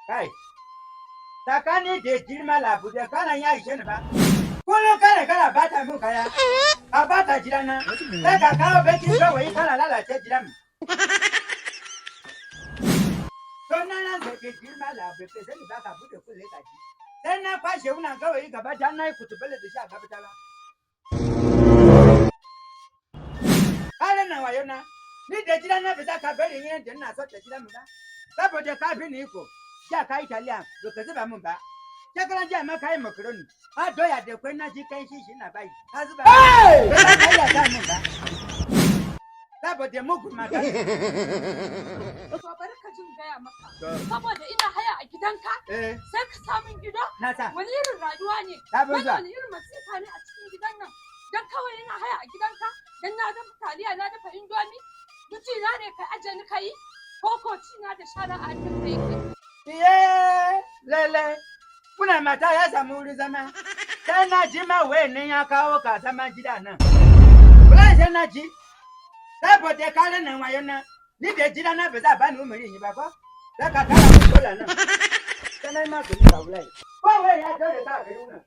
Kai, tsakanin da girma labu da kana ya ishe ni ba. Kullum kana bata min kaya. A bata gidana. Sai ka kawo bakin gawayi kana lalace gidan mu. Sonana da ke girma labu ke sani ba ka bude kulle kaji. Sai na kwashe wuna gawayi gaba ta na yi kutubale da shi a gaba ta ba. Halin nan wayo na. Ni da gidana ba za ka bari yin da ina so ta gidan mu ba. Saboda ka fi ni iko. Ja ka Italian, ba ka zuba min ba. Shekaran jiya ma ka yi makaroni. A doya da kwai na ji kai shi na bayi. Ka zuba. Ba za ka iya sa min ba. Saboda mugun magana. To bari ka jin gaya maka. Saboda ina haya a gidanka. Sai ka samun gida. Na sa. Wani irin rayuwa ne? Wani irin masifa ne a cikin gidan nan? Dan kawai ina haya a gidanka. Dan na dafa taliya na dafa indomi. Mijina ne ka aje ni ka yi. Ko na da shara a hannun da yake. Lele. Kuna mata ya samu wuri zama. Sai na ji ma wai ne ya kawo ka zama gida nan. Kula sai na ji. Saboda kare nan wayo na. Ni da gida na ba za ba ni umari yi ba ko? Sai ka kara mu kola nan. Sai na ma ku ni ka wulai. Ko wai ya dole ta gari wannan.